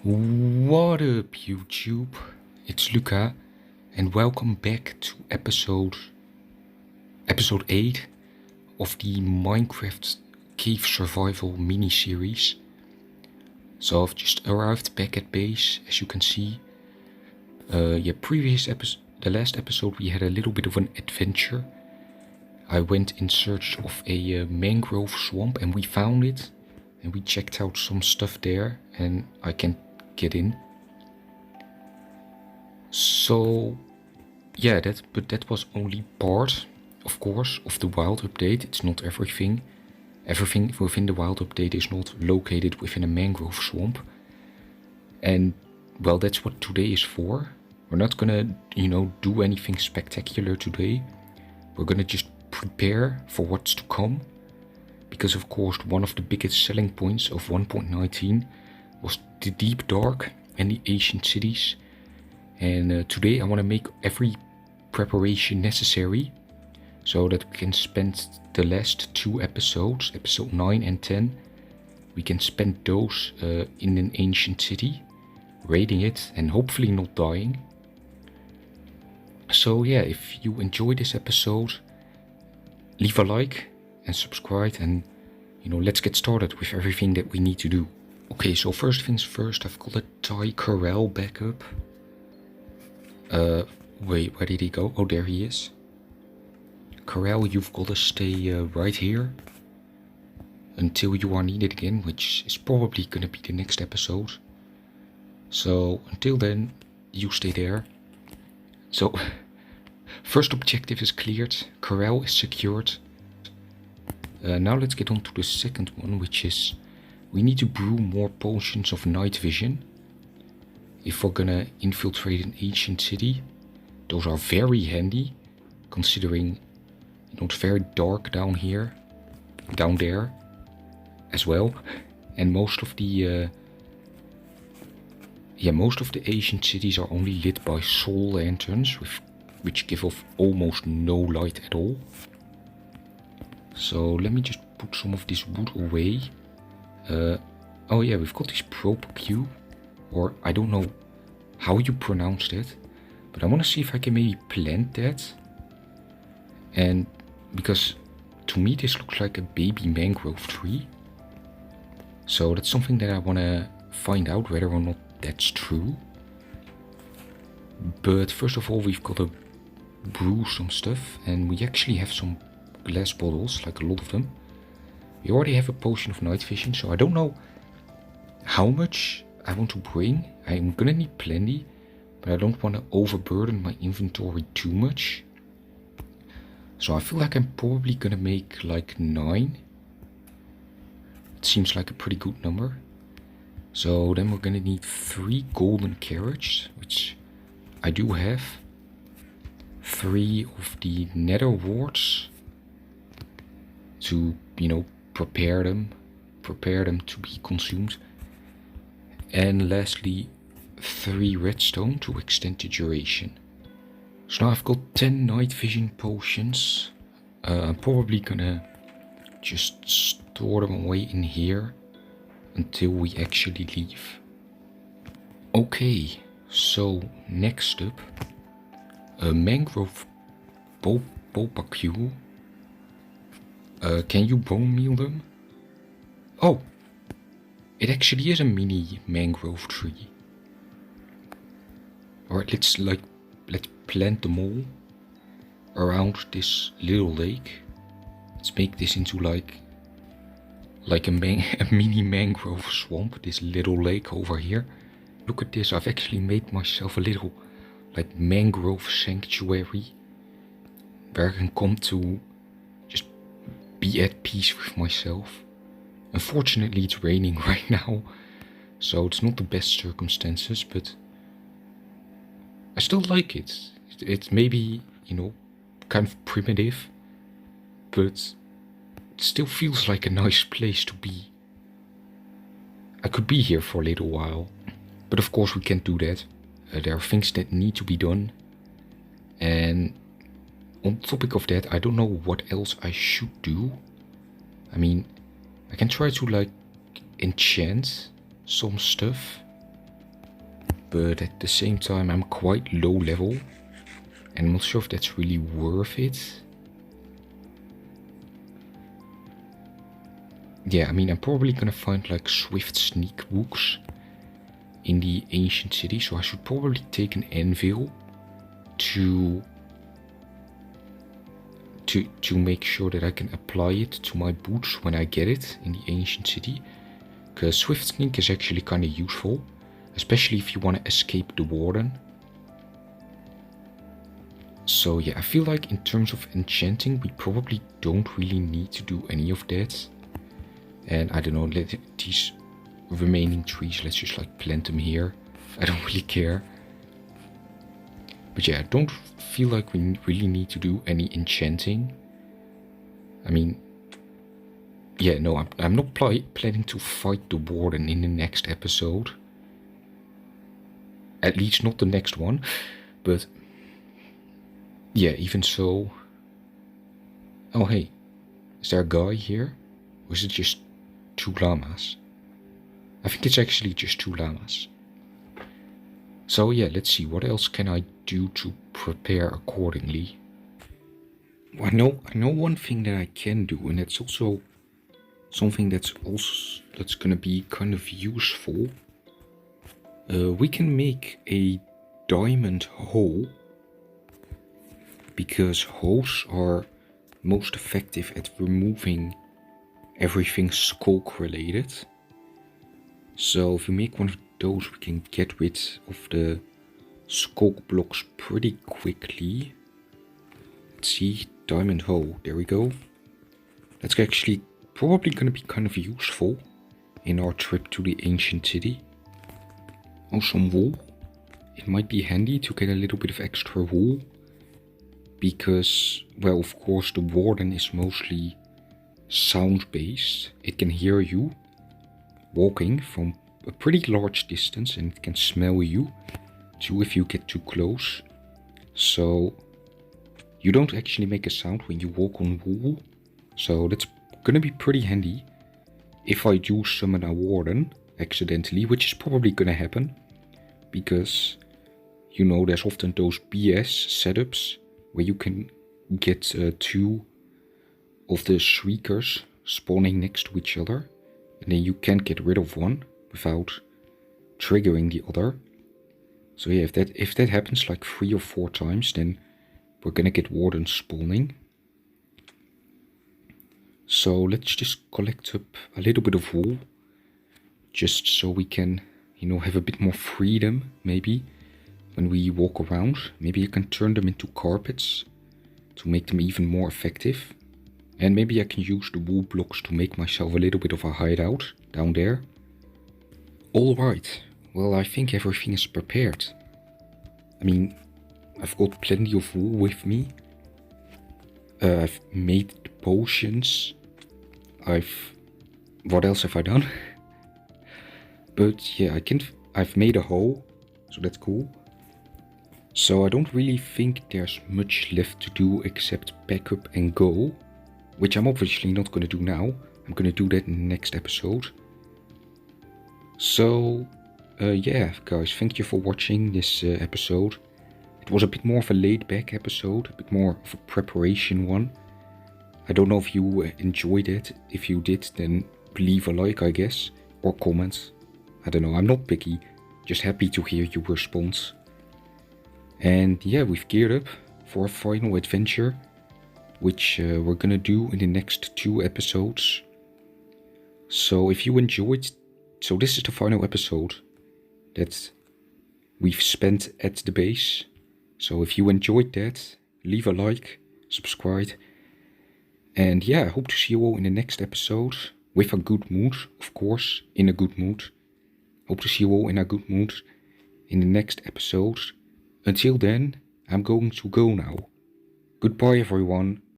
What up, YouTube? It's Luca, and welcome back to episode 8 of the Minecraft Cave Survival mini-series. So I've just arrived back at base, as you can see. The last episode we had a little bit of an adventure. I went in search of a mangrove swamp and we found it. And we checked out some stuff there, and I can get in. So yeah, that was only part, of course, of the wild update. It's not everything. Everything within the wild update is not located within a mangrove swamp. And well, that's what today is for. We're not gonna, do anything spectacular today. We're gonna just prepare for what's to come. Because of course one of the biggest selling points of 1.19 was the deep dark and the ancient cities. And today I want to make every preparation necessary so that we can spend the last two episodes, episode 9 and 10, we can spend those in an ancient city, raiding it and hopefully not dying. So yeah, if you enjoyed this episode, leave a like and subscribe, and let's get started with everything that we need to do. Okay, so first things first, I've got a Thai corral back up. Wait, where did he go? Oh, there he is. Corral, you've got to stay right here until you are needed again, which is probably gonna be the next episode. So until then, you stay there. So first objective is cleared, corral is secured. Now let's get on to the second one, which is we need to brew more potions of night vision if we're gonna infiltrate an ancient city. Those are very handy, considering it's very dark down here, down there as well, and most of the ancient cities are only lit by soul lanterns, which give off almost no light at all. So let me just put some of this wood away. Oh yeah, we've got this propagule, or I don't know how you pronounce that, but I want to see if I can maybe plant that. And because to me this looks like a baby mangrove tree, so that's something that I want to find out whether or not that's true. But first of all, we've got to brew some stuff, and we actually have some glass bottles, like a lot of them. We already have a potion of night vision, so I don't know how much I want to bring. I'm gonna need plenty, but I don't want to overburden my inventory too much. So I feel like I'm probably gonna make like 9. It seems like a pretty good number. So then we're gonna need 3 golden carrots, which I do have. 3 of the nether warts to, prepare them to be consumed. And lastly, 3 redstone to extend the duration. So now I've got 10 night vision potions. I'm probably gonna just store them away in here until we actually leave. Okay, so next up, a mangrove propagule. Can you bone meal them? Oh, it actually is a mini mangrove tree. Alright, let's plant them all around this little lake. Let's make this into like a mini mangrove swamp, this little lake over here. Look at this, I've actually made myself a little mangrove sanctuary where I can come to just be at peace with myself. Unfortunately it's raining right now, so it's not the best circumstances, but I still like it. It's maybe, kind of primitive, but it still feels like a nice place to be. I could be here for a little while, but of course we can't do that. There are things that need to be done, and on topic of that, I don't know what else I should do. I mean, I can try to enchant some stuff, but at the same time I'm quite low level, and I'm not sure if that's really worth it. Yeah, I mean, I'm probably gonna find like swift sneak books in the ancient city, so I should probably take an anvil to make sure that I can apply it to my boots when I get it in the ancient city, because swift sneak is actually kind of useful, especially if you want to escape the warden. So yeah, I feel like in terms of enchanting, we probably don't really need to do any of that. And I don't know, these remaining trees, let's just like plant them here. I don't really care. But yeah, I don't feel like we really need to do any enchanting. I mean, yeah, no, I'm not planning to fight the warden in the next episode. At least not the next one. But yeah, even so. Oh hey, is there a guy here? Or is it just 2 llamas? I think it's actually just 2 llamas. So yeah, let's see, what else can I do to prepare accordingly? I know one thing that I can do, and that's also something that's gonna be kind of useful. We can make a diamond hoe, because hoes are most effective at removing everything skulk related. So if we make one of those, we can get rid of the skulk blocks pretty quickly. Let's see, diamond hoe, there we go. That's actually probably gonna be kind of useful in our trip to the ancient city. Oh, some wool. It might be handy to get a little bit of extra wool, because, well, of course the warden is mostly sound based. It can hear you walking from a pretty large distance, and it can smell you too if you get too close. So you don't actually make a sound when you walk on wool, so that's gonna be pretty handy if I do summon a warden accidentally, which is probably gonna happen, because you know there's often those BS setups where you can get 2 of the shriekers spawning next to each other, and then you can't get rid of one without triggering the other. So yeah, if that happens like 3 or 4 times, then we're gonna get wardens spawning. So let's just collect up a little bit of wool, just so we can, you know, have a bit more freedom maybe when we walk around. Maybe I can turn them into carpets to make them even more effective. And maybe I can use the wool blocks to make myself a little bit of a hideout down there. Alright, well, I think everything is prepared. I mean, I've got plenty of wool with me. I've made the potions. What else have I done? But yeah, I've made a hoe, so that's cool. So I don't really think there's much left to do except pack up and go, which I'm obviously not going to do now. I'm going to do that in the next episode. So yeah, guys, thank you for watching this episode. It was a bit more of a laid-back episode, a bit more of a preparation one. I don't know if you enjoyed it. If you did, then leave a like, I guess, or comment. I don't know, I'm not picky, just happy to hear your response. And yeah, we've geared up for a final adventure, which we're gonna do in the next 2 episodes. So if you enjoyed, so this is the final episode that we've spent at the base. So if you enjoyed that, leave a like, subscribe. And yeah, I hope to see you all in the next episode, with a good mood, of course, in a good mood. Hope to see you all in a good mood in the next episode. Until then, I'm going to go now. Goodbye everyone.